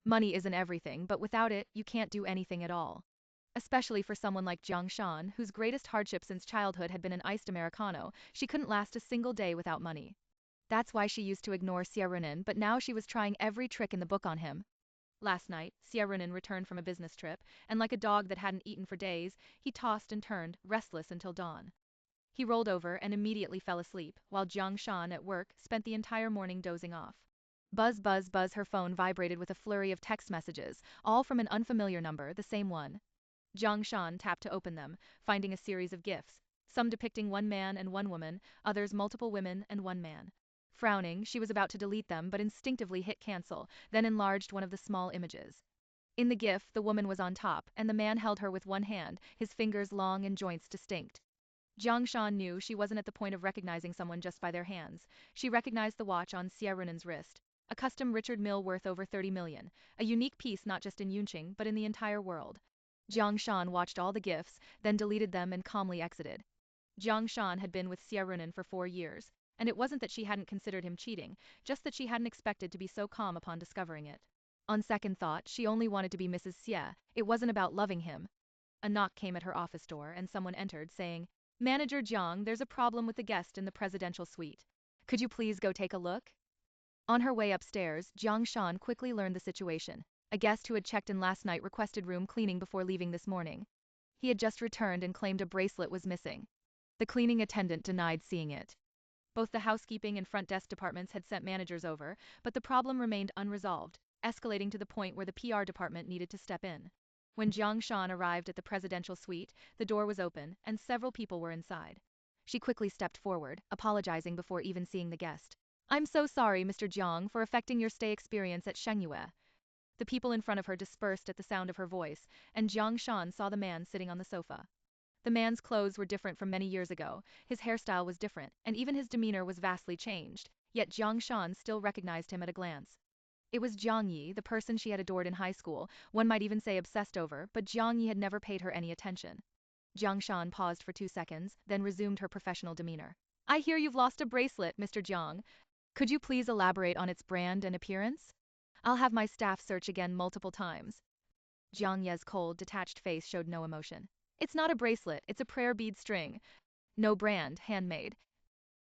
Money isn't everything, but without it, you can't do anything at all. Especially for someone like Jiang Shan, whose greatest hardship since childhood had been an iced Americano, she couldn't last a single day without money. That's why she used to ignore Xie Runan, but now she was trying every trick in the book on him. Last night, Xie Runan returned from a business trip, and like a dog that hadn't eaten for days, he tossed and turned, restless until dawn. He rolled over and immediately fell asleep, while Jiang Shan at work spent the entire morning dozing off. Buzz buzz buzz, her phone vibrated with a flurry of text messages, all from an unfamiliar number, the same one. Jiang Shan tapped to open them, finding a series of gifs, some depicting one man and one woman, others multiple women and one man. Frowning, she was about to delete them but instinctively hit cancel, then enlarged one of the small images. In the gif, the woman was on top, and the man held her with one hand, his fingers long and joints distinct. Jiang Shan knew she wasn't at the point of recognizing someone just by their hands. She recognized the watch on Xie Runan's wrist. A custom Richard Mille worth over 30 million. A unique piece not just in Yunqing but in the entire world. Jiang Shan watched all the gifs, then deleted them and calmly exited. Jiang Shan had been with Xie Runan for 4 years, and it wasn't that she hadn't considered him cheating, just that she hadn't expected to be so calm upon discovering it. On second thought, she only wanted to be Mrs. Xie. It wasn't about loving him. A knock came at her office door and someone entered, saying, "Manager Jiang, there's a problem with the guest in the presidential suite. Could you please go take a look?" On her way upstairs, Jiang Shan quickly learned the situation. A guest who had checked in last night requested room cleaning before leaving this morning. He had just returned and claimed a bracelet was missing. The cleaning attendant denied seeing it. Both the housekeeping and front desk departments had sent managers over, but the problem remained unresolved, escalating to the point where the PR department needed to step in. When Jiang Shan arrived at the presidential suite, the door was open, and several people were inside. She quickly stepped forward, apologizing before even seeing the guest. "I'm so sorry, Mr. Jiang, for affecting your stay experience at Shengyue." The people in front of her dispersed at the sound of her voice, and Jiang Shan saw the man sitting on the sofa. The man's clothes were different from many years ago, his hairstyle was different, and even his demeanor was vastly changed, yet Jiang Shan still recognized him at a glance. It was Jiang Ye, the person she had adored in high school, one might even say obsessed over, but Jiang Ye had never paid her any attention. Jiang Shan paused for 2 seconds, then resumed her professional demeanor. "I hear you've lost a bracelet, Mr. Jiang. Could you please elaborate on its brand and appearance? I'll have my staff search again multiple times." Jiang Ye's cold, detached face showed no emotion. "It's not a bracelet, it's a prayer bead string. No brand, handmade."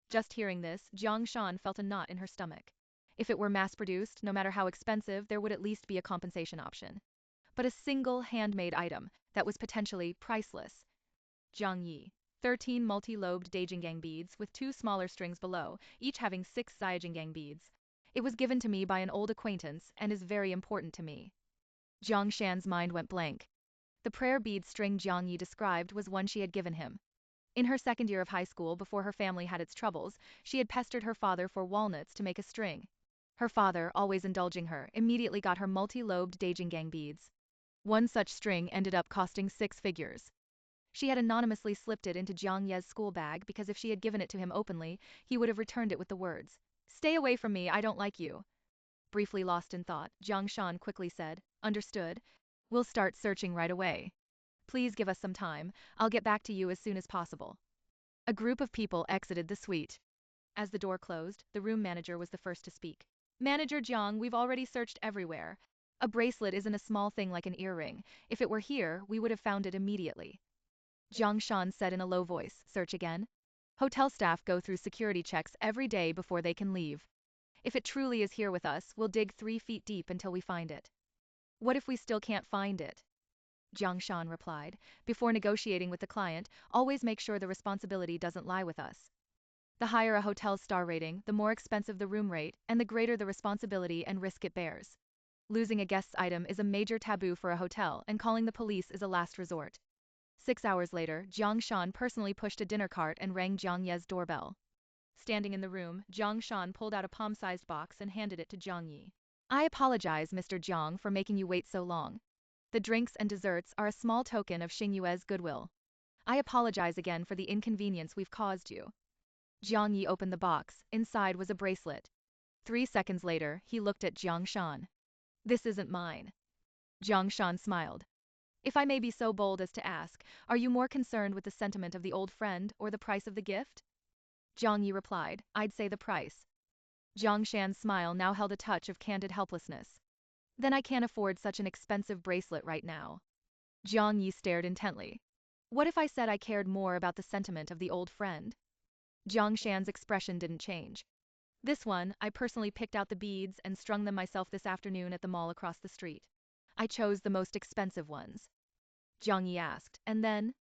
Just hearing this, Jiang Shan felt a knot in her stomach. If it were mass-produced, no matter how expensive, there would at least be a compensation option. But a single handmade item that was potentially priceless. Jiang Ye. 13 multi-lobed Daijingang beads with 2 smaller strings below, each having 6 Xiajingang beads. It was given to me by an old acquaintance and is very important to me. Jiang Shan's mind went blank. The prayer bead string Jiang Ye described was one she had given him. In her second year of high school, before her family had its troubles, she had pestered her father for walnuts to make a string. Her father, always indulging her, immediately got her multi-lobed Daijingang beads. One such string ended up costing 6 figures. She had anonymously slipped it into Jiang Ye's school bag because if she had given it to him openly, he would have returned it with the words, "Stay away from me, I don't like you." Briefly lost in thought, Jiang Shan quickly said, "Understood. We'll start searching right away. Please give us some time, I'll get back to you as soon as possible." A group of people exited the suite. As the door closed, the room manager was the first to speak. "Manager Jiang, we've already searched everywhere. A bracelet isn't a small thing like an earring. If it were here, we would have found it immediately." Jiang Shan said in a low voice, "Search again?" "Hotel staff go through security checks every day before they can leave. If it truly is here with us, we'll dig 3 feet deep until we find it." "What if we still can't find it?" Jiang Shan replied, "Before negotiating with the client, always make sure the responsibility doesn't lie with us. The higher a hotel's star rating, the more expensive the room rate, and the greater the responsibility and risk it bears. Losing a guest's item is a major taboo for a hotel, and calling the police is a last resort." 6 hours later, Jiang Shan personally pushed a dinner cart and rang Jiang Ye's doorbell. Standing in the room, Jiang Shan pulled out a palm-sized box and handed it to Jiang Ye. "I apologize, Mr. Jiang, for making you wait so long. The drinks and desserts are a small token of Xingyue's goodwill. I apologize again for the inconvenience we've caused you." Jiang Ye opened the box. Inside was a bracelet. 3 seconds later, he looked at Jiang Shan. "This isn't mine." Jiang Shan smiled. "If I may be so bold as to ask, are you more concerned with the sentiment of the old friend or the price of the gift?" Jiang Ye replied, "I'd say the price." Jiang Shan's smile now held a touch of candid helplessness. Then I can't afford such an expensive bracelet right now. Jiang Ye stared intently. What if I said I cared more about the sentiment of the old friend? Jiang Shan's expression didn't change. This one, I personally picked out the beads and strung them myself this afternoon at the mall across the street. I chose the most expensive ones. Jiang Ye asked, and then?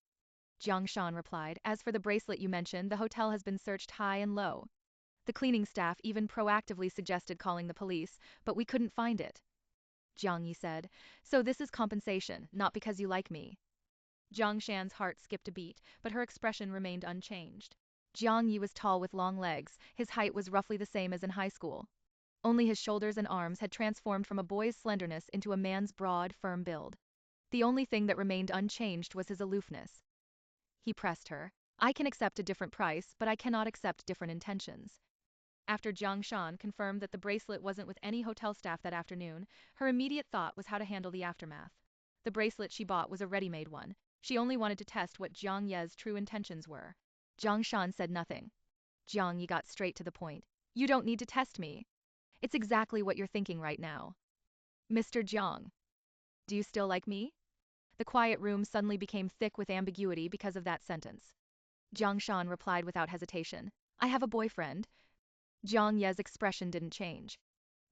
Jiang Shan replied, as for the bracelet you mentioned, the hotel has been searched high and low. The cleaning staff even proactively suggested calling the police, but we couldn't find it. Jiang Ye said, so this is compensation, not because you like me. Jiang Shan's heart skipped a beat, but her expression remained unchanged. Jiang Ye was tall with long legs, his height was roughly the same as in high school. Only his shoulders and arms had transformed from a boy's slenderness into a man's broad, firm build. The only thing that remained unchanged was his aloofness. He pressed her. I can accept a different price, but I cannot accept different intentions. After Jiang Shan confirmed that the bracelet wasn't with any hotel staff that afternoon, her immediate thought was how to handle the aftermath. The bracelet she bought was a ready-made one. She only wanted to test what Jiang Ye's true intentions were. Jiang Shan said nothing. Jiang Ye got straight to the point. You don't need to test me. It's exactly what you're thinking right now. Mr. Jiang. Do you still like me? The quiet room suddenly became thick with ambiguity because of that sentence. Jiang Shan replied without hesitation. I have a boyfriend. Jiang Ye's expression didn't change.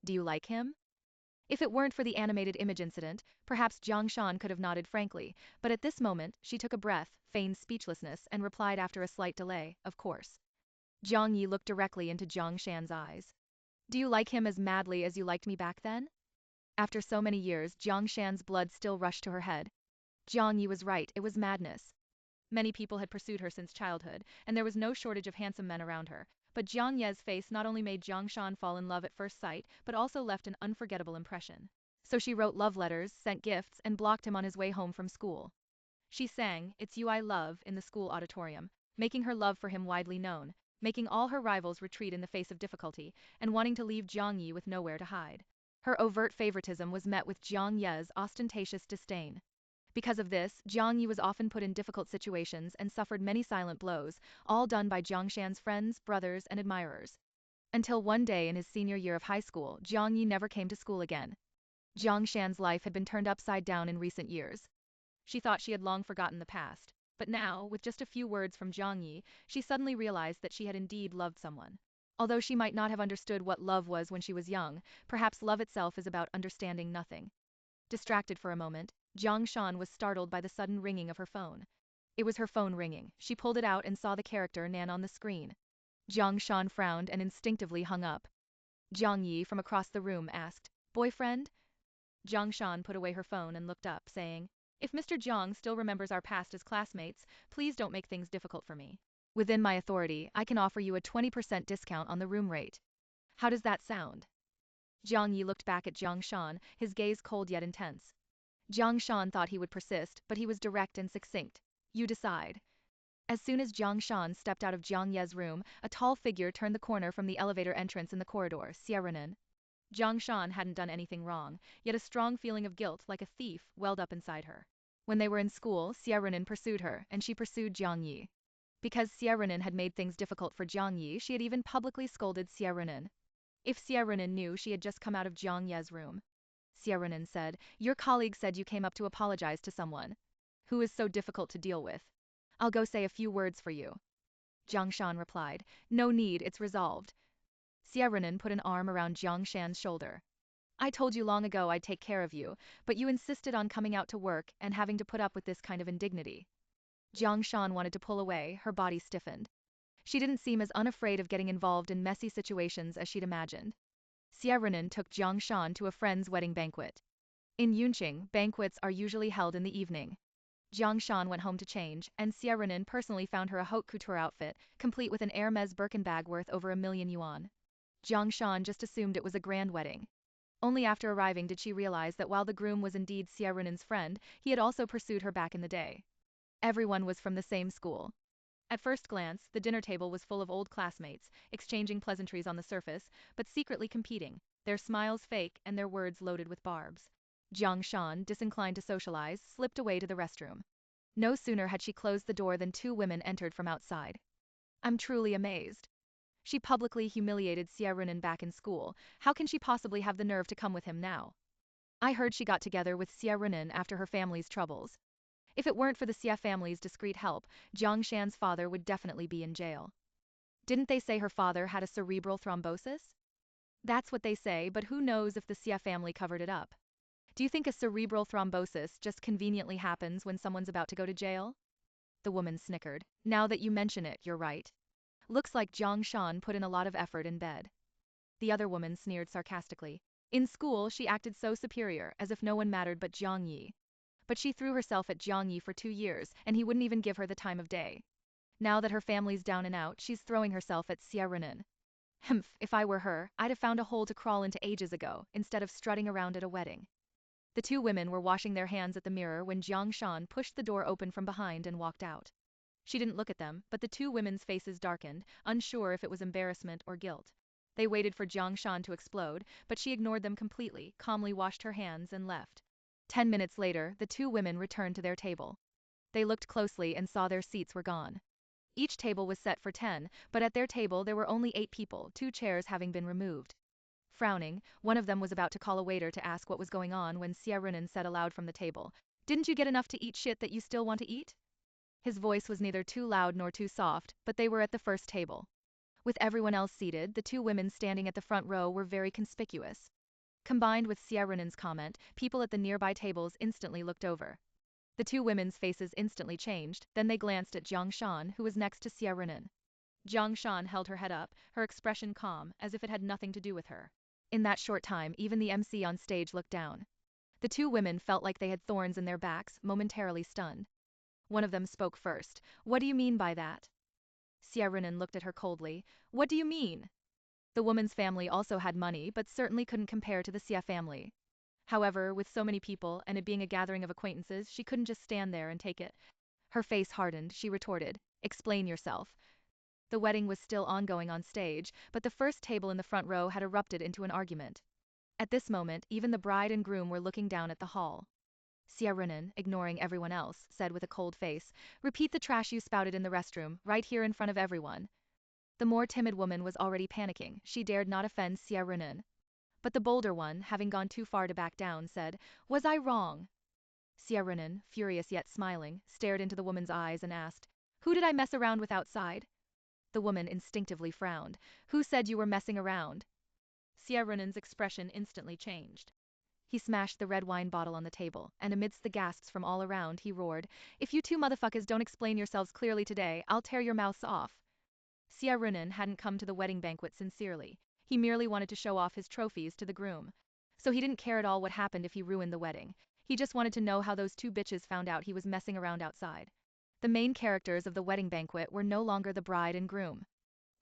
Do you like him? If it weren't for the animated image incident, perhaps Jiang Shan could have nodded frankly, but at this moment, she took a breath, feigned speechlessness, and replied after a slight delay, of course. Jiang Ye looked directly into Jiang Shan's eyes. Do you like him as madly as you liked me back then? After so many years, Jiang Shan's blood still rushed to her head. Jiang Ye was right, it was madness. Many people had pursued her since childhood, and there was no shortage of handsome men around her. But Jiang Ye's face not only made Jiang Shan fall in love at first sight, but also left an unforgettable impression. So she wrote love letters, sent gifts, and blocked him on his way home from school. She sang, It's You I Love, in the school auditorium, making her love for him widely known, making all her rivals retreat in the face of difficulty, and wanting to leave Jiang Ye with nowhere to hide. Her overt favoritism was met with Jiang Ye's ostentatious disdain. Because of this, Jiang Ye was often put in difficult situations and suffered many silent blows, all done by Jiang Shan's friends, brothers, and admirers. Until one day in his senior year of high school, Jiang Ye never came to school again. Jiang Shan's life had been turned upside down in recent years. She thought she had long forgotten the past, but now, with just a few words from Jiang Ye, she suddenly realized that she had indeed loved someone. Although she might not have understood what love was when she was young, perhaps love itself is about understanding nothing. Distracted for a moment, Jiang Shan was startled by the sudden ringing of her phone. It was her phone ringing. She pulled it out and saw the character Nan on the screen. Jiang Shan frowned and instinctively hung up. Jiang Ye from across the room asked, Boyfriend? Jiang Shan put away her phone and looked up, saying, If Mr. Jiang still remembers our past as classmates, please don't make things difficult for me. Within my authority, I can offer you a 20% discount on the room rate. How does that sound? Jiang Ye looked back at Jiang Shan, his gaze cold yet intense. Jiang Shan thought he would persist, but he was direct and succinct. You decide. As soon as Jiang Shan stepped out of Jiang Ye's room, a tall figure turned the corner from the elevator entrance in the corridor, Xie Runan. Jiang Shan hadn't done anything wrong, yet a strong feeling of guilt, like a thief, welled up inside her. When they were in school, Xie Runan pursued her, and she pursued Jiang Ye. Because Xie Runan had made things difficult for Jiang Ye, she had even publicly scolded Xie Runan. If Xie Runan knew she had just come out of Jiang Ye's room. Xie Runan said, Your colleague said you came up to apologize to someone. Who is so difficult to deal with? I'll go say a few words for you. Jiang Shan replied, No need, it's resolved. Xie Runan put an arm around Jiang Shan's shoulder. I told you long ago I'd take care of you, but you insisted on coming out to work and having to put up with this kind of indignity. Jiang Shan wanted to pull away, her body stiffened. She didn't seem as unafraid of getting involved in messy situations as she'd imagined. Xie Runan took Jiang Shan to a friend's wedding banquet. In Yunqing, banquets are usually held in the evening. Jiang Shan went home to change, and Xie Runan personally found her a haute couture outfit, complete with an Hermes Birkin bag worth over 1,000,000 yuan. Jiang Shan just assumed it was a grand wedding. Only after arriving did she realize that while the groom was indeed Xie Runan's friend, he had also pursued her back in the day. Everyone was from the same school. At first glance, the dinner table was full of old classmates, exchanging pleasantries on the surface, but secretly competing, their smiles fake and their words loaded with barbs. Jiang Shan, disinclined to socialize, slipped away to the restroom. No sooner had she closed the door than two women entered from outside. I'm truly amazed. She publicly humiliated Xie Runan back in school. How can she possibly have the nerve to come with him now? I heard she got together with Xie Runan after her family's troubles. If it weren't for the Xie family's discreet help, Jiang Shan's father would definitely be in jail. Didn't they say her father had a cerebral thrombosis? That's what they say, but who knows if the Xie family covered it up. Do you think a cerebral thrombosis just conveniently happens when someone's about to go to jail? The woman snickered. Now that you mention it, you're right. Looks like Jiang Shan put in a lot of effort in bed. The other woman sneered sarcastically. In school, she acted so superior, as if no one mattered but Jiang Ye. But she threw herself at Jiang Ye for 2 years, and he wouldn't even give her the time of day. Now that her family's down and out, she's throwing herself at Xie Runan. Humph, if I were her, I'd have found a hole to crawl into ages ago, instead of strutting around at a wedding. The two women were washing their hands at the mirror when Jiang Shan pushed the door open from behind and walked out. She didn't look at them, but the two women's faces darkened, unsure if it was embarrassment or guilt. They waited for Jiang Shan to explode, but she ignored them completely, calmly washed her hands and left. 10 minutes later, the two women returned to their table. They looked closely and saw their seats were gone. Each table was set for 10, but at their table there were only 8 people, 2 chairs having been removed. Frowning, one of them was about to call a waiter to ask what was going on when Xie Runan said aloud from the table, "Didn't you get enough to eat shit that you still want to eat?" His voice was neither too loud nor too soft, but they were at the first table. With everyone else seated, the two women standing at the front row were very conspicuous. Combined with Xie Runan's comment, people at the nearby tables instantly looked over. The two women's faces instantly changed, then they glanced at Jiang Shan, who was next to Xie Runan. Jiang Shan held her head up, her expression calm, as if it had nothing to do with her. In that short time, even the MC on stage looked down. The two women felt like they had thorns in their backs, momentarily stunned. One of them spoke first. "What do you mean by that?" Xie Runan looked at her coldly. "What do you mean?" The woman's family also had money, but certainly couldn't compare to the Xie family. However, with so many people and it being a gathering of acquaintances, she couldn't just stand there and take it. Her face hardened, she retorted, "Explain yourself." The wedding was still ongoing on stage, but the first table in the front row had erupted into an argument. At this moment, even the bride and groom were looking down at the hall. Xie Runan, ignoring everyone else, said with a cold face, "Repeat the trash you spouted in the restroom, right here in front of everyone." The more timid woman was already panicking, she dared not offend Xie Runan. But the bolder one, having gone too far to back down, said, "Was I wrong?" Xie Runan, furious yet smiling, stared into the woman's eyes and asked, "Who did I mess around with outside?" The woman instinctively frowned. "Who said you were messing around?" Xie Runan's expression instantly changed. He smashed the red wine bottle on the table, and amidst the gasps from all around, he roared, "If you two motherfuckers don't explain yourselves clearly today, I'll tear your mouths off." Xie Runan hadn't come to the wedding banquet sincerely. He merely wanted to show off his trophies to the groom. So he didn't care at all what happened if he ruined the wedding. He just wanted to know how those two bitches found out he was messing around outside. The main characters of the wedding banquet were no longer the bride and groom.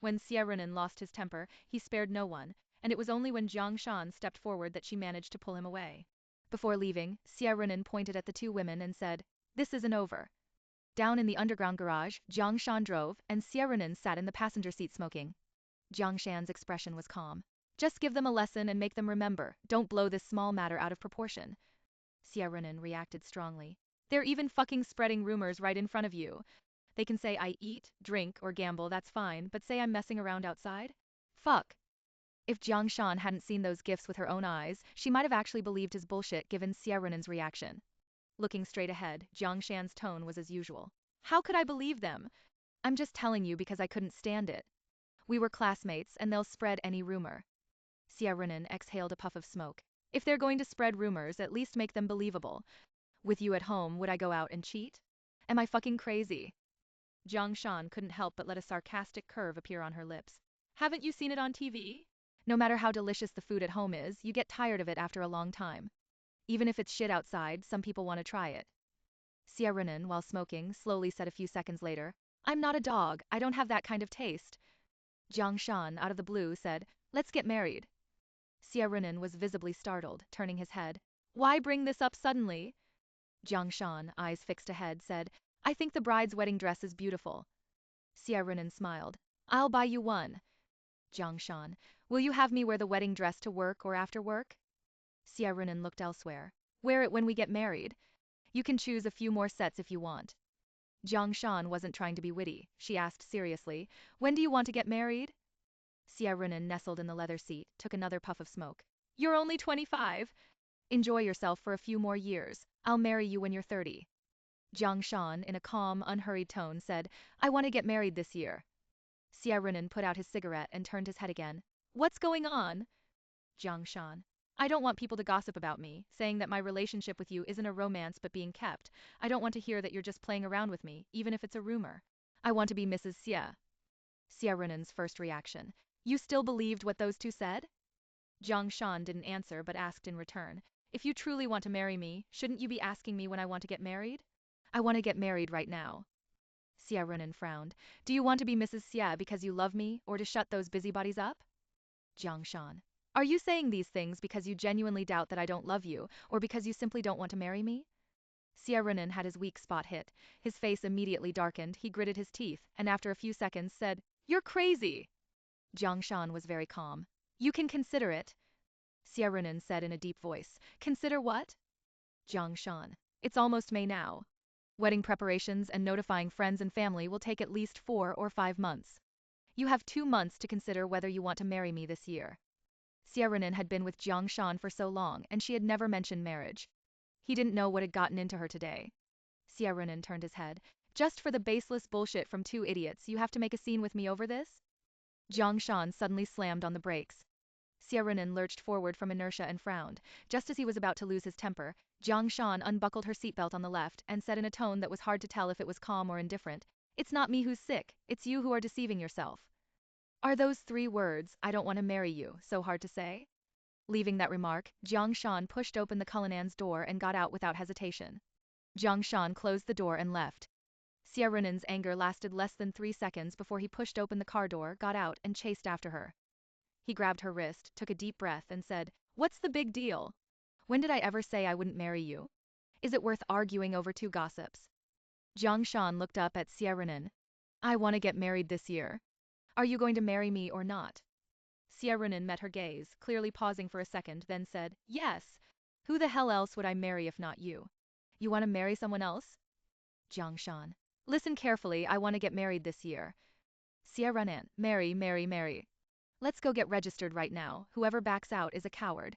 When Xie Runan lost his temper, he spared no one, and it was only when Jiang Shan stepped forward that she managed to pull him away. Before leaving, Xie Runan pointed at the two women and said, "This isn't over." Down in the underground garage, Jiang Shan drove, and Xie Runan sat in the passenger seat smoking. Jiang Shan's expression was calm. "Just give them a lesson and make them remember, don't blow this small matter out of proportion." Xie Runan reacted strongly. "They're even fucking spreading rumors right in front of you. They can say I eat, drink, or gamble, that's fine, but say I'm messing around outside? Fuck." If Jiang Shan hadn't seen those gifts with her own eyes, she might have actually believed his bullshit given Xie Runan's reaction. Looking straight ahead, Jiang Shan's tone was as usual. "How could I believe them? I'm just telling you because I couldn't stand it. We were classmates and they'll spread any rumor." Xie Runan exhaled a puff of smoke. "If they're going to spread rumors, at least make them believable. With you at home, would I go out and cheat? Am I fucking crazy?" Jiang Shan couldn't help but let a sarcastic curve appear on her lips. "Haven't you seen it on TV? No matter how delicious the food at home is, you get tired of it after a long time. Even if it's shit outside, some people want to try it." Xie Runan, while smoking, slowly said a few seconds later, "I'm not a dog, I don't have that kind of taste." Jiang Shan, out of the blue, said, "Let's get married." Xie Runan was visibly startled, turning his head. "Why bring this up suddenly?" Jiang Shan, eyes fixed ahead, said, "I think the bride's wedding dress is beautiful." Xie Runan smiled. "I'll buy you one." Jiang Shan, "Will you have me wear the wedding dress to work or after work?" Xie Runan looked elsewhere. "Wear it when we get married. You can choose a few more sets if you want." Jiang Shan wasn't trying to be witty. She asked seriously, "When do you want to get married?" Xie Runan nestled in the leather seat, took another puff of smoke. "You're only 25. Enjoy yourself for a few more years. I'll marry you when you're 30. Jiang Shan, in a calm, unhurried tone, said, I want to get married this year. Xie Runan put out his cigarette and turned his head again. What's going on? Jiang Shan. I don't want people to gossip about me, saying that my relationship with you isn't a romance but being kept. I don't want to hear that you're just playing around with me, even if it's a rumor. I want to be Mrs. Xie. Xie Runan's first reaction. You still believed what those two said? Jiang Shan didn't answer but asked in return. If you truly want to marry me, shouldn't you be asking me when I want to get married? I want to get married right now. Xie Runan frowned. Do you want to be Mrs. Xie because you love me, or to shut those busybodies up? Jiang Shan. Are you saying these things because you genuinely doubt that I don't love you, or because you simply don't want to marry me? Xie Runan had his weak spot hit. His face immediately darkened, he gritted his teeth, and after a few seconds said, You're crazy! Jiang Shan was very calm. You can consider it. Xie Runan said in a deep voice. Consider what? Jiang Shan. It's almost May now. Wedding preparations and notifying friends and family will take at least 4 or 5 months. You have 2 months to consider whether you want to marry me this year. Xie Runan had been with Jiang Shan for so long, and she had never mentioned marriage. He didn't know what had gotten into her today. Xie Runan turned his head. Just for the baseless bullshit from 2 idiots, you have to make a scene with me over this? Jiang Shan suddenly slammed on the brakes. Xie Runan lurched forward from inertia and frowned. Just as he was about to lose his temper, Jiang Shan unbuckled her seatbelt on the left and said in a tone that was hard to tell if it was calm or indifferent, It's not me who's sick, it's you who are deceiving yourself. Are those 3 words, I don't want to marry you, so hard to say? Leaving that remark, Jiang Shan pushed open the Cullinan's door and got out without hesitation. Jiang Shan closed the door and left. Xie Runan's anger lasted less than 3 seconds before he pushed open the car door, got out, and chased after her. He grabbed her wrist, took a deep breath, and said, What's the big deal? When did I ever say I wouldn't marry you? Is it worth arguing over 2 gossips? Jiang Shan looked up at Xie Runan. I want to get married this year. Are you going to marry me or not? Xie Runan met her gaze, clearly pausing for a second, then said, Yes. Who the hell else would I marry if not you? You want to marry someone else? Jiang Shan. Listen carefully, I want to get married this year. Xie Runan. Marry. Let's go get registered right now, whoever backs out is a coward.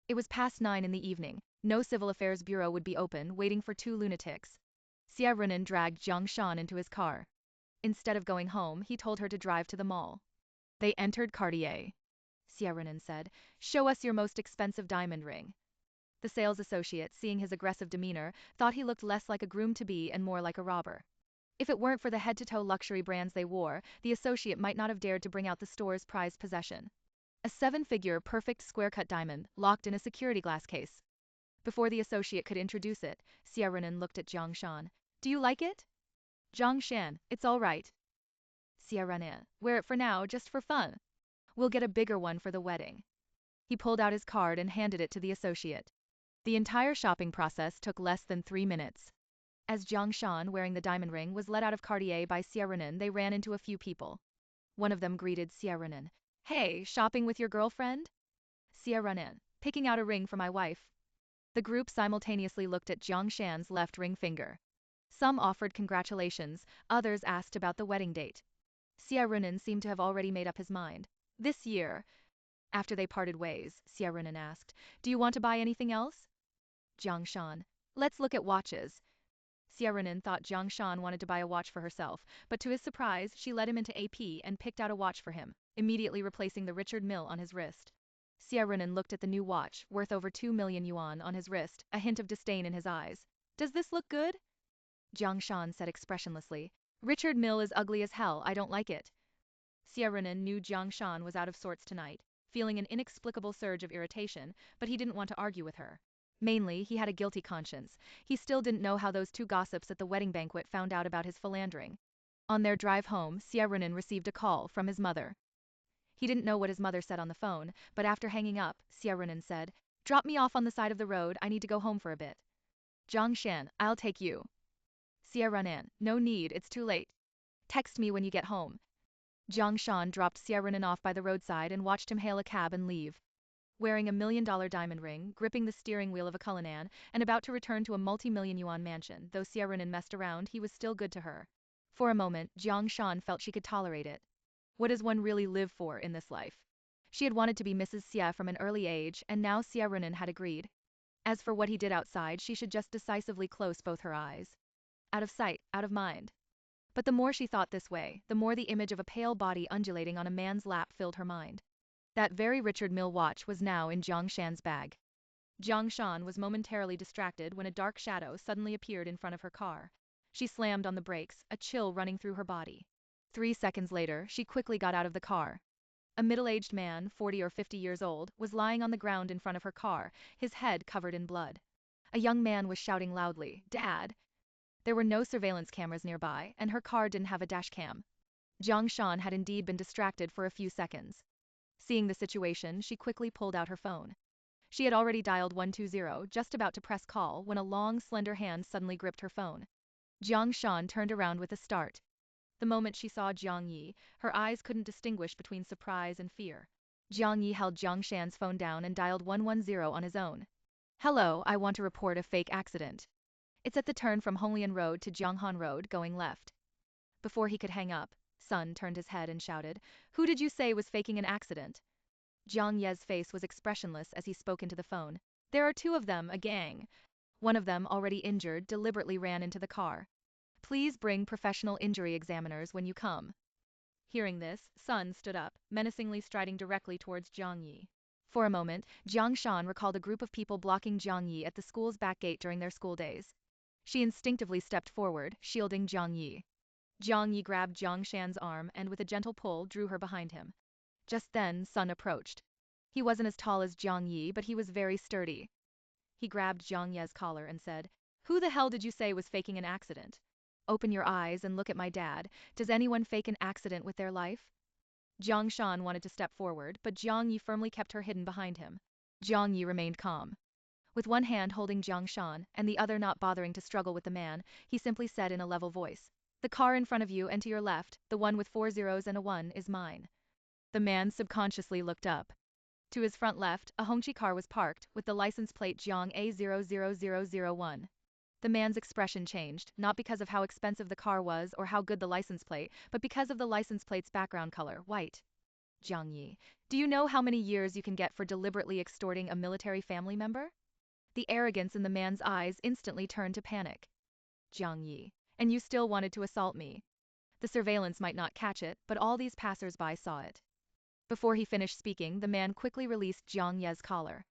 It was past 9 in the evening, no civil affairs bureau would be open, waiting for 2 lunatics. Xie Runan dragged Jiang Shan into his car. Instead of going home, he told her to drive to the mall. They entered Cartier. Xie Runan said, Show us your most expensive diamond ring. The sales associate, seeing his aggressive demeanor, thought he looked less like a groom-to-be and more like a robber. If it weren't for the head-to-toe luxury brands they wore, the associate might not have dared to bring out the store's prized possession. A 7-figure perfect square-cut diamond, locked in a security glass case. Before the associate could introduce it, Xie Runan looked at Jiang Shan. Do you like it? Jiang Shan, it's all right. Xie Runan, wear it for now, just for fun. We'll get a bigger one for the wedding. He pulled out his card and handed it to the associate. The entire shopping process took less than 3 minutes. As Jiang Shan, wearing the diamond ring, was led out of Cartier by Xie Runan, they ran into a few people. One of them greeted Xie Runan. Hey, shopping with your girlfriend? Xie Runan. Picking out a ring for my wife. The group simultaneously looked at Jiang Shan's left ring finger. Some offered congratulations, others asked about the wedding date. Xie Runan seemed to have already made up his mind. This year. After they parted ways, Xie Runan asked, Do you want to buy anything else? Jiang Shan. Let's look at watches. Xie Runan thought Jiang Shan wanted to buy a watch for herself, but to his surprise, she led him into AP and picked out a watch for him, immediately replacing the Richard Mille on his wrist. Xie Runan looked at the new watch, worth over 2 million yuan, on his wrist, a hint of disdain in his eyes. Does this look good? Jiang Shan said expressionlessly. Richard Mille is ugly as hell, I don't like it. Xie Runan knew Jiang Shan was out of sorts tonight, feeling an inexplicable surge of irritation, but he didn't want to argue with her. Mainly, he had a guilty conscience. He still didn't know how those 2 gossips at the wedding banquet found out about his philandering. On their drive home, Xie Runan received a call from his mother. He didn't know what his mother said on the phone, but after hanging up, Xie Runan said, Drop me off on the side of the road, I need to go home for a bit. Jiang Shan, I'll take you. Xie Runan, no need, it's too late. Text me when you get home. Jiang Shan dropped Xie Runan off by the roadside and watched him hail a cab and leave. Wearing a $1 million diamond ring, gripping the steering wheel of a Cullinan, and about to return to a multi-million yuan mansion, though Xie Runan messed around, he was still good to her. For a moment, Jiang Shan felt she could tolerate it. What does one really live for in this life? She had wanted to be Mrs. Xie from an early age, and now Xie Runan had agreed. As for what he did outside, she should just decisively close both her eyes. Out of sight, out of mind. But the more she thought this way, the more the image of a pale body undulating on a man's lap filled her mind. That very Richard Mille watch was now in Jiang Shan's bag. Jiang Shan was momentarily distracted when a dark shadow suddenly appeared in front of her car. She slammed on the brakes, a chill running through her body. 3 seconds later, she quickly got out of the car. A middle-aged man, 40 or 50 years old, was lying on the ground in front of her car, his head covered in blood. A young man was shouting loudly, "Dad!" There were no surveillance cameras nearby, and her car didn't have a dashcam. Jiang Shan had indeed been distracted for a few seconds. Seeing the situation, she quickly pulled out her phone. She had already dialed 120, just about to press call, when a long, slender hand suddenly gripped her phone. Jiang Shan turned around with a start. The moment she saw Jiang Ye, her eyes couldn't distinguish between surprise and fear. Jiang Ye held Jiang Shan's phone down and dialed 110 on his own. "Hello, I want to report a fake accident. It's at the turn from Honglian Road to Jianghan Road, going left." Before he could hang up, Sun turned his head and shouted, "Who did you say was faking an accident?" Jiang Ye's face was expressionless as he spoke into the phone. "There are 2 of them, a gang. One of them, already injured, deliberately ran into the car. Please bring professional injury examiners when you come." Hearing this, Sun stood up, menacingly striding directly towards Jiang Ye. For a moment, Jiang Shan recalled a group of people blocking Jiang Ye at the school's back gate during their school days. She instinctively stepped forward, shielding Jiang Ye. Jiang Ye grabbed Jiang Shan's arm and with a gentle pull drew her behind him. Just then, Sun approached. He wasn't as tall as Jiang Ye, but he was very sturdy. He grabbed Jiang Ye's collar and said, "Who the hell did you say was faking an accident? Open your eyes and look at my dad. Does anyone fake an accident with their life?" Jiang Shan wanted to step forward, but Jiang Ye firmly kept her hidden behind him. Jiang Ye remained calm. With one hand holding Jiang Shan, and the other not bothering to struggle with the man, he simply said in a level voice, "The car in front of you and to your left, the one with 4 zeros and a 1, is mine." The man subconsciously looked up. To his front left, a Hongqi car was parked, with the license plate Jiang Ye 00001. The man's expression changed, not because of how expensive the car was or how good the license plate, but because of the license plate's background color, white. "Jiang Ye, do you know how many years you can get for deliberately extorting a military family member?" The arrogance in the man's eyes instantly turned to panic. "Jiang Ye, and you still wanted to assault me?" The surveillance might not catch it, but all these passers-by saw it. Before he finished speaking, the man quickly released Jiang Ye's collar.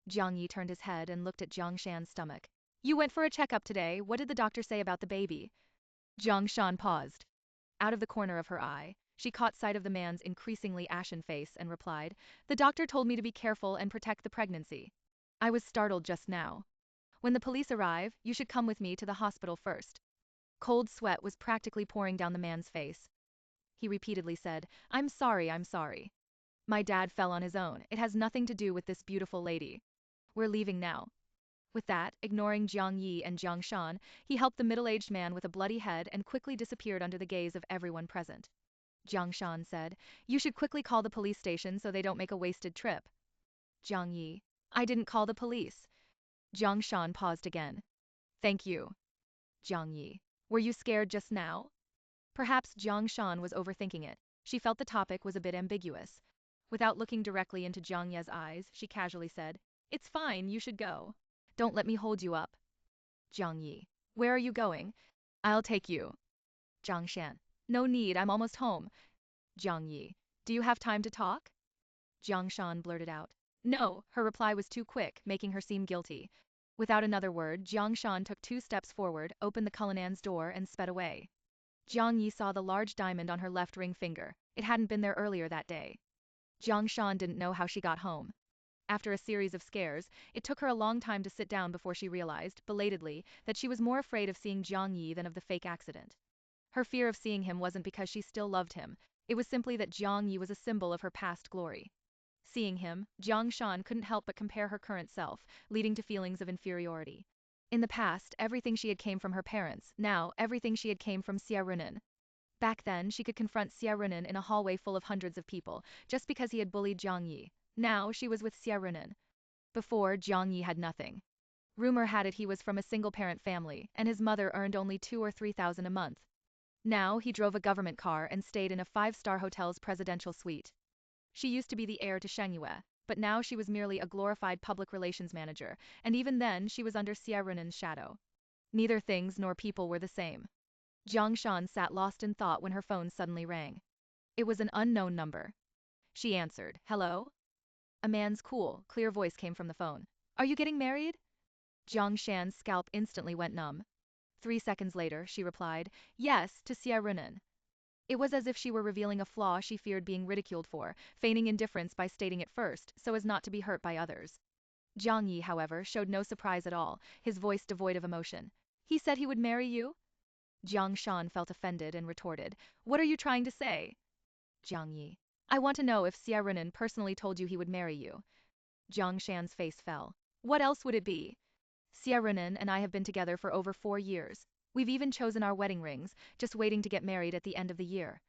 Jiang Ye turned his head and looked at Jiang Shan's stomach. "You went for a checkup today. What did the doctor say about the baby?" Jiang Shan paused. Out of the corner of her eye, she caught sight of the man's increasingly ashen face and replied, "The doctor told me to be careful and protect the pregnancy. I was startled just now. When the police arrive, you should come with me to the hospital first." Cold sweat was practically pouring down the man's face. He repeatedly said, I'm sorry. My dad fell on his own. It has nothing to do with this beautiful lady. We're leaving now." With that, ignoring Jiang Ye and Jiang Shan, he helped the middle-aged man with a bloody head and quickly disappeared under the gaze of everyone present. Jiang Shan said, "You should quickly call the police station so they don't make a wasted trip." Jiang Ye, "I didn't call the police." Jiang Shan paused again. "Thank you." Jiang Ye, "Were you scared just now?" Perhaps Jiang Shan was overthinking it. She felt the topic was a bit ambiguous. Without looking directly into Jiang Ye's eyes, she casually said, "It's fine, you should go. Don't let me hold you up." Jiang Ye, "Where are you going?" "I'll take you." Jiang Shan, "No need, I'm almost home." Jiang Ye, "Do you have time to talk?" Jiang Shan blurted out. "No," her reply was too quick, making her seem guilty. Without another word, Jiang Shan took 2 steps forward, opened the Cullinan's door and sped away. Jiang Ye saw the large diamond on her left ring finger. It hadn't been there earlier that day. Jiang Shan didn't know how she got home. After a series of scares, it took her a long time to sit down before she realized, belatedly, that she was more afraid of seeing Jiang Ye than of the fake accident. Her fear of seeing him wasn't because she still loved him, it was simply that Jiang Ye was a symbol of her past glory. Seeing him, Jiang Shan couldn't help but compare her current self, leading to feelings of inferiority. In the past, everything she had came from her parents, now, everything she had came from Xie Runan. Back then, she could confront Xie Runan in a hallway full of hundreds of people, just because he had bullied Jiang Ye. Now, she was with Xie Runan. Before, Jiang Ye had nothing. Rumor had it he was from a single-parent family, and his mother earned only 2,000 or 3,000 a month. Now, he drove a government car and stayed in a 5-star hotel's presidential suite. She used to be the heir to Shengyue. But now she was merely a glorified public relations manager, and even then she was under Xie Runan's shadow. Neither things nor people were the same. Jiang Shan sat lost in thought when her phone suddenly rang. It was an unknown number. She answered. Hello? A man's cool, clear voice came from the phone. Are you getting married? Jiang Shan's scalp instantly went numb. 3 seconds later, she replied, yes, to Xie Runan. It was as if she were revealing a flaw she feared being ridiculed for, feigning indifference by stating it first, so as not to be hurt by others. Jiang Ye, however, showed no surprise at all, his voice devoid of emotion. He said he would marry you? Jiang Shan felt offended and retorted, what are you trying to say? Jiang Ye. I want to know if Xie Runan personally told you he would marry you. Jiang Shan's face fell. What else would it be? Xie Runan and I have been together for over 4 years. We've even chosen our wedding rings, just waiting to get married at the end of the year.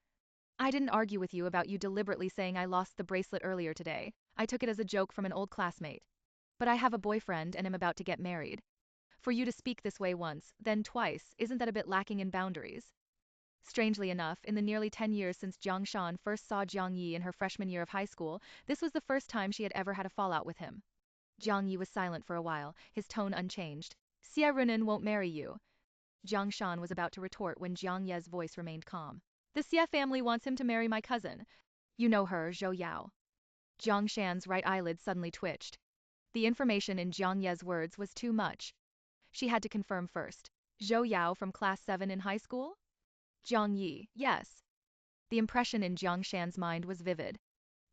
I didn't argue with you about you deliberately saying I lost the bracelet earlier today. I took it as a joke from an old classmate. But I have a boyfriend and am about to get married. For you to speak this way once, then twice, isn't that a bit lacking in boundaries? Strangely enough, in the nearly 10 years since Jiang Shan first saw Jiang Ye in her freshman year of high school, this was the first time she had ever had a fallout with him. Jiang Ye was silent for a while, his tone unchanged. Xie Runan won't marry you. Jiang Shan was about to retort when Jiang Ye's voice remained calm. The Xie family wants him to marry my cousin. You know her, Zhou Yao. Jiang Shan's right eyelid suddenly twitched. The information in Jiang Ye's words was too much. She had to confirm first. Zhou Yao from class 7 in high school? Jiang Ye, yes. The impression in Jiang Shan's mind was vivid.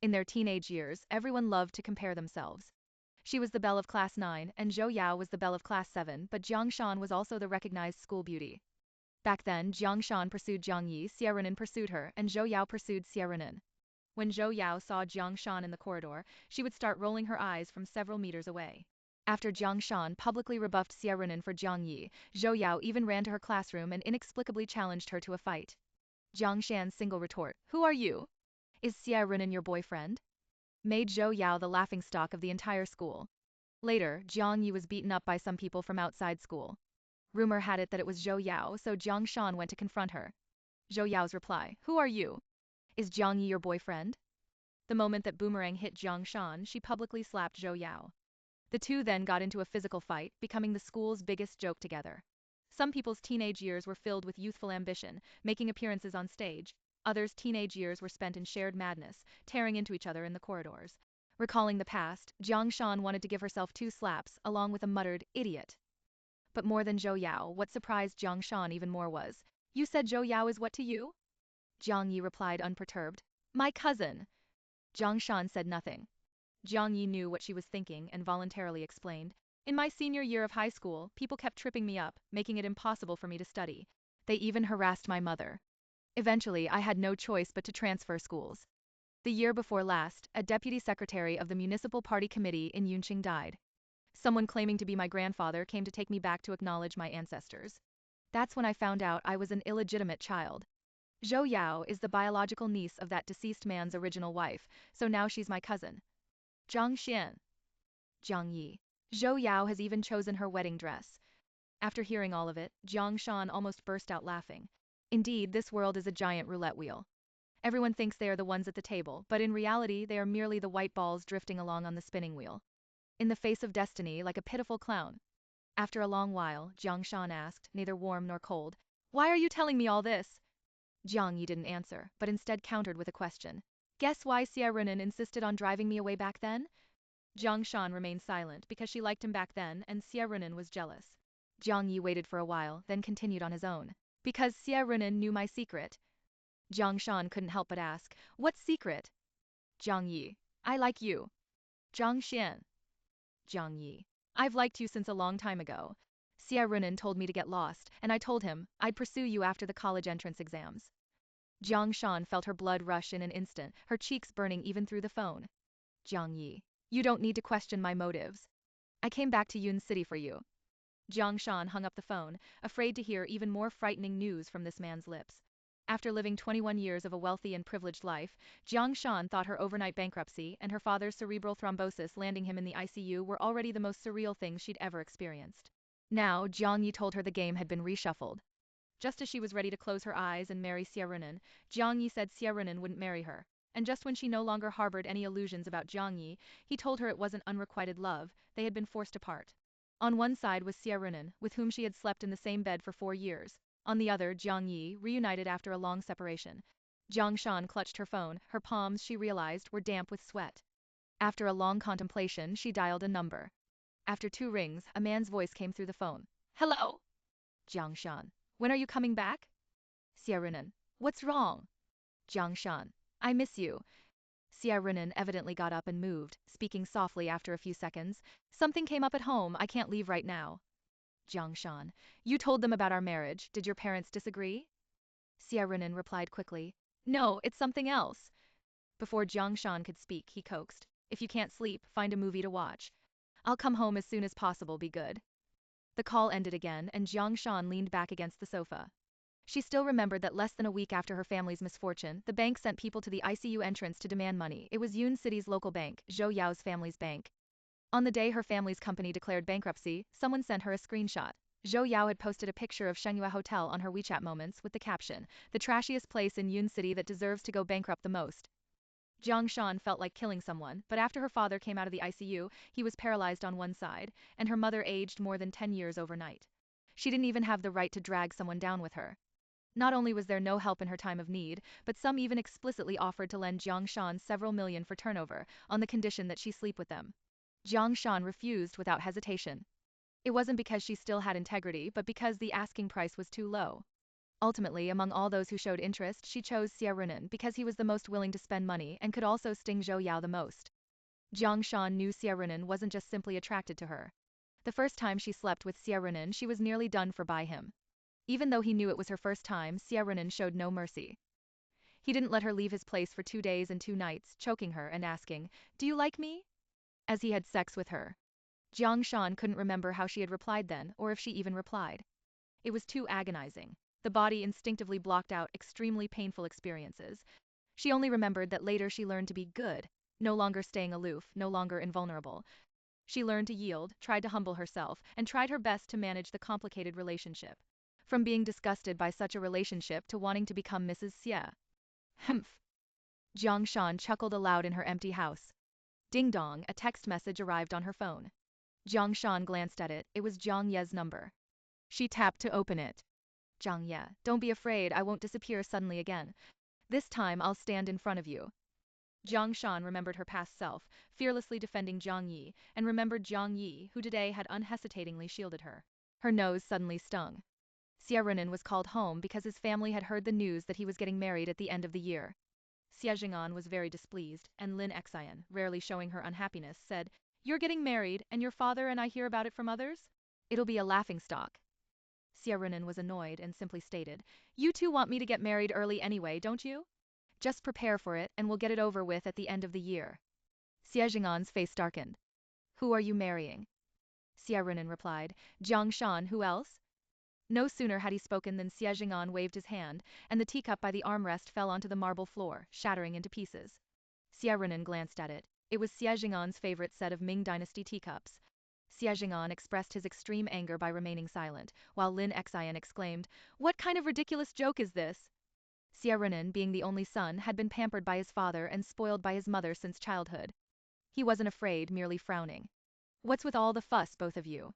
In their teenage years, everyone loved to compare themselves. She was the belle of class 9, and Zhou Yao was the belle of class 7, but Jiang Shan was also the recognized school beauty. Back then, Jiang Shan pursued Jiang Ye, Xie Runan pursued her, and Zhou Yao pursued Xie Runan. When Zhou Yao saw Jiang Shan in the corridor, she would start rolling her eyes from several meters away. After Jiang Shan publicly rebuffed Xie Runan for Jiang Ye, Zhou Yao even ran to her classroom and inexplicably challenged her to a fight. Jiang Shan's single retort, who are you? Is Xie Runan your boyfriend? Made Zhou Yao the laughingstock of the entire school. Later, Jiang Ye was beaten up by some people from outside school. Rumor had it that it was Zhou Yao, so Jiang Shan went to confront her. Zhou Yao's reply, who are you? Is Jiang Ye your boyfriend? The moment that boomerang hit Jiang Shan, she publicly slapped Zhou Yao. The two then got into a physical fight, becoming the school's biggest joke together. Some people's teenage years were filled with youthful ambition, making appearances on stage. Others' teenage years were spent in shared madness, tearing into each other in the corridors. Recalling the past, Jiang Shan wanted to give herself 2 slaps, along with a muttered, idiot. But more than Zhou Yao, what surprised Jiang Shan even more was, you said Zhou Yao is what to you? Jiang Ye replied unperturbed. My cousin. Jiang Shan said nothing. Jiang Ye knew what she was thinking and voluntarily explained. In my senior year of high school, people kept tripping me up, making it impossible for me to study. They even harassed my mother. Eventually, I had no choice but to transfer schools. The year before last, a deputy secretary of the municipal party committee in Yunqing died. Someone claiming to be my grandfather came to take me back to acknowledge my ancestors. That's when I found out I was an illegitimate child. Zhou Yao is the biological niece of that deceased man's original wife, so now she's my cousin. Jiang Shan. Jiang Ye. Zhou Yao has even chosen her wedding dress. After hearing all of it, Jiang Shan almost burst out laughing. Indeed, this world is a giant roulette wheel. Everyone thinks they are the ones at the table, but in reality they are merely the white balls drifting along on the spinning wheel. In the face of destiny, like a pitiful clown. After a long while, Jiang Shan asked, neither warm nor cold, why are you telling me all this? Jiang Ye didn't answer, but instead countered with a question. Guess why Xie Runan insisted on driving me away back then? Jiang Shan remained silent because she liked him back then and Xie Runan was jealous. Jiang Ye waited for a while, then continued on his own. Because Xie Runan knew my secret. Jiang Shan couldn't help but ask, what secret? Jiang Ye. I like you. Jiang Shan. Jiang Ye. I've liked you since a long time ago. Xie Runan told me to get lost, and I told him I'd pursue you after the college entrance exams. Jiang Shan felt her blood rush in an instant, her cheeks burning even through the phone. Jiang Ye. You don't need to question my motives. I came back to Yun City for you. Jiang Shan hung up the phone, afraid to hear even more frightening news from this man's lips. After living 21 years of a wealthy and privileged life, Jiang Shan thought her overnight bankruptcy and her father's cerebral thrombosis landing him in the ICU were already the most surreal things she'd ever experienced. Now, Jiang Ye told her the game had been reshuffled. Just as she was ready to close her eyes and marry Xie Runan, Jiang Ye said Xie Runan wouldn't marry her. and just when she no longer harbored any illusions about Jiang Ye, he told her it wasn't unrequited love, they had been forced apart. On one side was Xie Runan, with whom she had slept in the same bed for 4 years. On the other, Jiang Ye, reunited after a long separation. Jiang Shan clutched her phone, her palms, she realized, were damp with sweat. After a long contemplation, she dialed a number. After 2 rings, a man's voice came through the phone. Hello? Jiang Shan. When are you coming back? Xie Runan. What's wrong? Jiang Shan. I miss you. Xie Runan evidently got up and moved, speaking softly after a few seconds. Something came up at home, I can't leave right now. Jiang Shan. You told them about our marriage, did your parents disagree? Xie Runan replied quickly. No, it's something else. Before Jiang Shan could speak, he coaxed. If you can't sleep, find a movie to watch. I'll come home as soon as possible, be good. The call ended again, and Jiang Shan leaned back against the sofa. She still remembered that less than a week after her family's misfortune, the bank sent people to the ICU entrance to demand money. It was Yun City's local bank, Zhou Yao's family's bank. On the day her family's company declared bankruptcy, someone sent her a screenshot. Zhou Yao had posted a picture of Shengyue Hotel on her WeChat Moments with the caption, "The trashiest place in Yun City that deserves to go bankrupt the most." Jiang Shan felt like killing someone, but after her father came out of the ICU, he was paralyzed on one side, and her mother aged more than 10 years overnight. She didn't even have the right to drag someone down with her. Not only was there no help in her time of need, but some even explicitly offered to lend Jiang Shan several million for turnover, on the condition that she sleep with them. Jiang Shan refused without hesitation. It wasn't because she still had integrity, but because the asking price was too low. Ultimately, among all those who showed interest, she chose Xie Runan because he was the most willing to spend money and could also sting Zhou Yao the most. Jiang Shan knew Xie Runan wasn't just simply attracted to her. The first time she slept with Xie Runan, she was nearly done for by him. Even though he knew it was her first time, Xie Runan showed no mercy. He didn't let her leave his place for 2 days and 2 nights, choking her and asking, "Do you like me?" as he had sex with her. Jiang Shan couldn't remember how she had replied then, or if she even replied. It was too agonizing. The body instinctively blocked out extremely painful experiences. She only remembered that later she learned to be good, no longer staying aloof, no longer invulnerable. She learned to yield, tried to humble herself, and tried her best to manage the complicated relationship. From being disgusted by such a relationship to wanting to become Mrs. Xie. Humph. Jiang Shan chuckled aloud in her empty house. Ding dong, a text message arrived on her phone. Jiang Shan glanced at it, it was Jiang Ye's number. She tapped to open it. Jiang Ye, don't be afraid, I won't disappear suddenly again. This time I'll stand in front of you. Jiang Shan remembered her past self, fearlessly defending Jiang Ye, and remembered Jiang Ye, who today had unhesitatingly shielded her. Her nose suddenly stung. Xie Runan was called home because his family had heard the news that he was getting married at the end of the year. Xie Runan was very displeased, and Lin Xian, rarely showing her unhappiness, said, "You're getting married, and your father and I hear about it from others? It'll be a laughingstock." Xie Runan was annoyed and simply stated, "You two want me to get married early anyway, don't you? Just prepare for it, and we'll get it over with at the end of the year." Xie Runan's face darkened. "Who are you marrying?" Xie Runan replied, "Jiang Shan, who else?" No sooner had he spoken than Xie Runan waved his hand, and the teacup by the armrest fell onto the marble floor, shattering into pieces. Xie Runan glanced at it. It was Xie Runan's favorite set of Ming Dynasty teacups. Xie Runan expressed his extreme anger by remaining silent, while Lin Xian exclaimed, "What kind of ridiculous joke is this?" Xie Runan, being the only son, had been pampered by his father and spoiled by his mother since childhood. He wasn't afraid, merely frowning. "What's with all the fuss, both of you?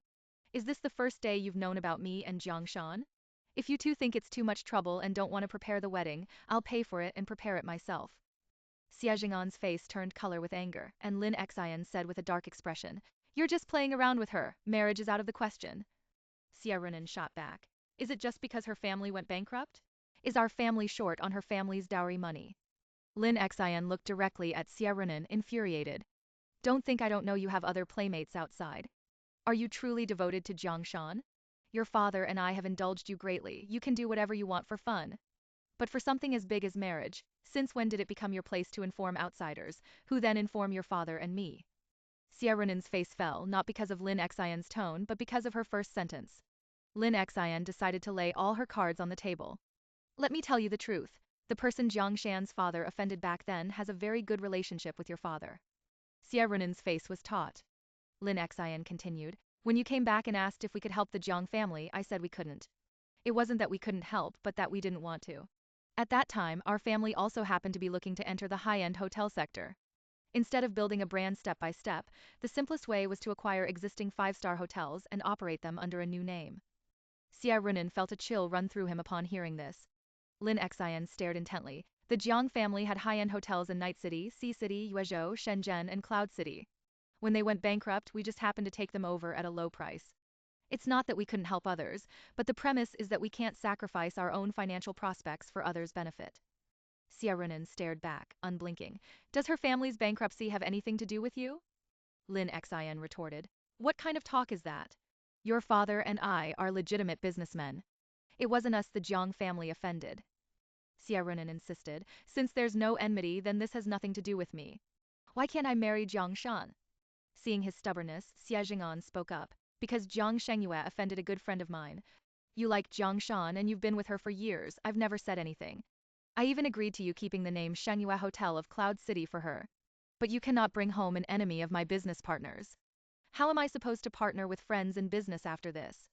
Is this the first day you've known about me and Jiang Shan? If you two think it's too much trouble and don't want to prepare the wedding, I'll pay for it and prepare it myself." Xie Runan's face turned color with anger, and Lin Xian said with a dark expression, "You're just playing around with her, marriage is out of the question." Xie Runan shot back. "Is it just because her family went bankrupt? Is our family short on her family's dowry money?" Lin Xian looked directly at Xie Runan, infuriated. "Don't think I don't know you have other playmates outside. Are you truly devoted to Jiang Shan? Your father and I have indulged you greatly, you can do whatever you want for fun. But for something as big as marriage, since when did it become your place to inform outsiders, who then inform your father and me?" Xie Runan's face fell, not because of Lin Xian's tone, but because of her first sentence. Lin Xian decided to lay all her cards on the table. "Let me tell you the truth. The person Jiang Shan's father offended back then has a very good relationship with your father." Xie Runan's face was taut. Lin Xian continued, "When you came back and asked if we could help the Jiang family, I said we couldn't. It wasn't that we couldn't help, but that we didn't want to. At that time, our family also happened to be looking to enter the high-end hotel sector. Instead of building a brand step by step, the simplest way was to acquire existing five-star hotels and operate them under a new name. Xie Runan felt a chill run through him upon hearing this. Lin Xian stared intently. The Jiang family had high-end hotels in Night City, Sea City, Yuezhou, Shenzhen, and Cloud City. When they went bankrupt, we just happened to take them over at a low price. It's not that we couldn't help others, but the premise is that we can't sacrifice our own financial prospects for others' benefit. Xie Runan stared back, unblinking. Does her family's bankruptcy have anything to do with you? Lin Xian retorted. What kind of talk is that? Your father and I are legitimate businessmen. It wasn't us the Jiang family offended. Xie Runan insisted. Since there's no enmity, then this has nothing to do with me. Why can't I marry Jiang Shan? Seeing his stubbornness, Xie Jing'an spoke up. Because Jiang Shengyue offended a good friend of mine. You like Jiang Shan and you've been with her for years, I've never said anything. I even agreed to you keeping the name Shengyue Hotel of Cloud City for her. But you cannot bring home an enemy of my business partners. How am I supposed to partner with friends in business after this?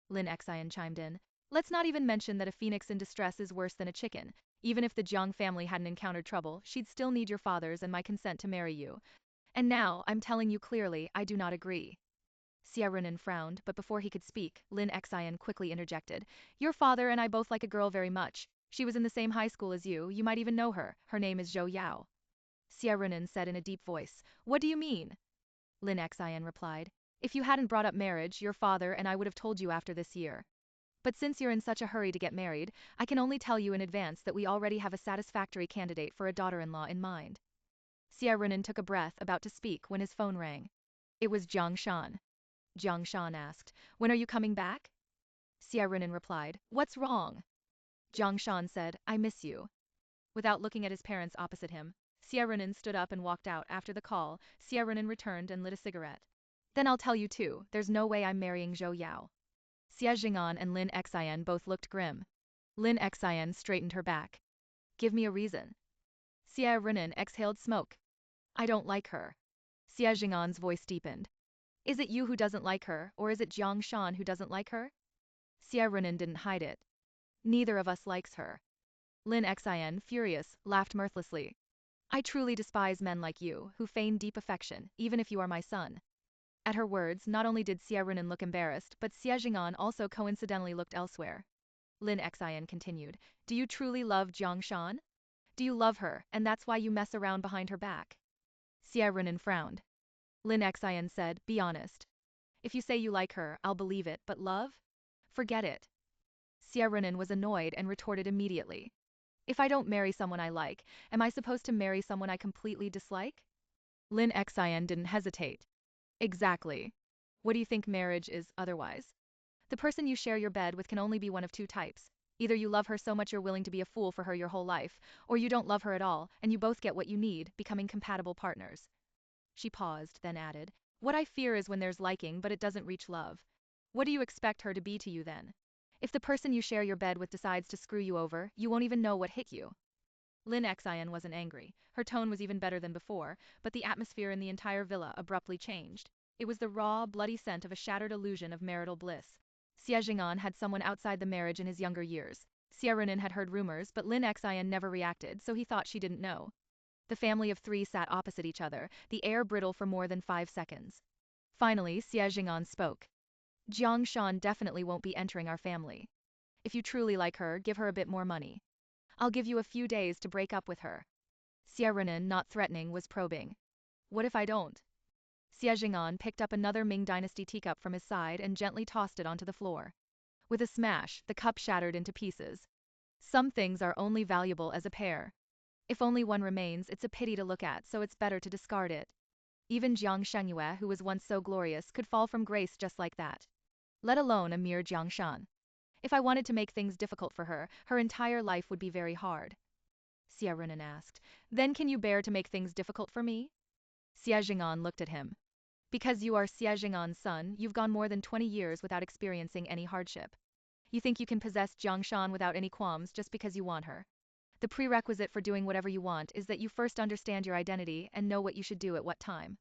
Lin Xian chimed in. Let's not even mention that a phoenix in distress is worse than a chicken. Even if the Jiang family hadn't encountered trouble, she'd still need your father's and my consent to marry you. And now, I'm telling you clearly, I do not agree. Xie Runan frowned, but before he could speak, Lin Xian quickly interjected. Your father and I both like a girl very much. She was in the same high school as you might even know her. Her name is Zhou Yao. Xie Runan said in a deep voice. What do you mean? Lin Xian replied. If you hadn't brought up marriage, your father and I would have told you after this year. But since you're in such a hurry to get married, I can only tell you in advance that we already have a satisfactory candidate for a daughter-in-law in mind. Xie Runan took a breath, about to speak, when his phone rang. It was Jiang Shan. Jiang Shan asked, when are you coming back? Xie Runan replied, what's wrong? Jiang Shan said, I miss you. Without looking at his parents opposite him, Xie Runan stood up and walked out. After the call, Xie Runan returned and lit a cigarette. Then I'll tell you too, there's no way I'm marrying Zhou Yao. Xie Jing'an and Lin Xian both looked grim. Lin Xian straightened her back. Give me a reason. Xie Runan exhaled smoke. I don't like her. Xie Jing'an's voice deepened. Is it you who doesn't like her, or is it Jiang Shan who doesn't like her? Xie Runan didn't hide it. Neither of us likes her. Lin Xian, furious, laughed mirthlessly. I truly despise men like you, who feign deep affection, even if you are my son. At her words, not only did Xie Runan look embarrassed, but Xie Jing'an also coincidentally looked elsewhere. Lin Xian continued, do you truly love Jiang Shan? Do you love her, and that's why you mess around behind her back? Xie Runan frowned. Lin Xian said, be honest. If you say you like her, I'll believe it, but love? Forget it. Xie Runan was annoyed and retorted immediately. If I don't marry someone I like, am I supposed to marry someone I completely dislike? Lin Xian didn't hesitate. Exactly. What do you think marriage is, otherwise? The person you share your bed with can only be one of two types. Either you love her so much you're willing to be a fool for her your whole life, or you don't love her at all, and you both get what you need, becoming compatible partners. She paused, then added, what I fear is when there's liking but it doesn't reach love. What do you expect her to be to you then? If the person you share your bed with decides to screw you over, you won't even know what hit you. Lin Xian wasn't angry. Her tone was even better than before, but the atmosphere in the entire villa abruptly changed. It was the raw, bloody scent of a shattered illusion of marital bliss. Xie Jing'an had someone outside the marriage in his younger years. Xie Runan had heard rumors, but Lin Xian never reacted, so he thought she didn't know. The family of three sat opposite each other, the air brittle for more than 5 seconds. Finally, Xie Jing'an spoke. Jiang Shan definitely won't be entering our family. If you truly like her, give her a bit more money. I'll give you a few days to break up with her. Xie Runan, not threatening, was probing. What if I don't? Xie Jing'an picked up another Ming Dynasty teacup from his side and gently tossed it onto the floor. With a smash, the cup shattered into pieces. Some things are only valuable as a pair. If only one remains, it's a pity to look at, so it's better to discard it. Even Jiang Shengyue, who was once so glorious, could fall from grace just like that. Let alone a mere Jiang Shan. If I wanted to make things difficult for her, her entire life would be very hard. Xie Runan asked, then can you bear to make things difficult for me? Xie Jing'an looked at him. Because you are Xie Jing'an's son, you've gone more than 20 years without experiencing any hardship. You think you can possess Jiang Shan without any qualms just because you want her. The prerequisite for doing whatever you want is that you first understand your identity and know what you should do at what time.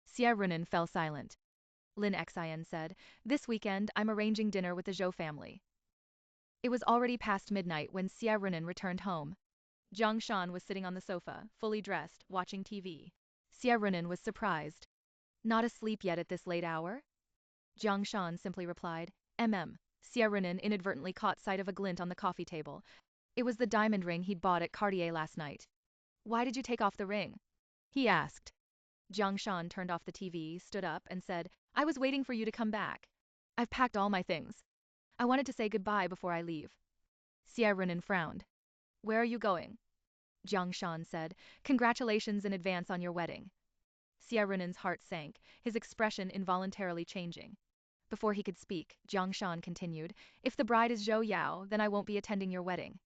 Xie Runan fell silent. Lin Xian said, this weekend I'm arranging dinner with the Zhou family. It was already past midnight when Xie Runan returned home. Jiang Shan was sitting on the sofa, fully dressed, watching TV. Xie Runan was surprised. Not asleep yet at this late hour? Jiang Shan simply replied, Xie Runan inadvertently caught sight of a glint on the coffee table. It was the diamond ring he'd bought at Cartier last night. Why did you take off the ring? He asked. Jiang Shan turned off the TV, stood up, and said, I was waiting for you to come back. I've packed all my things. I wanted to say goodbye before I leave. Xie Runan frowned. Where are you going? Jiang Shan said, Congratulations in advance on your wedding. Xie Runan's heart sank, his expression involuntarily changing. Before he could speak, Jiang Shan continued, If the bride is Zhou Yao, then I won't be attending your wedding.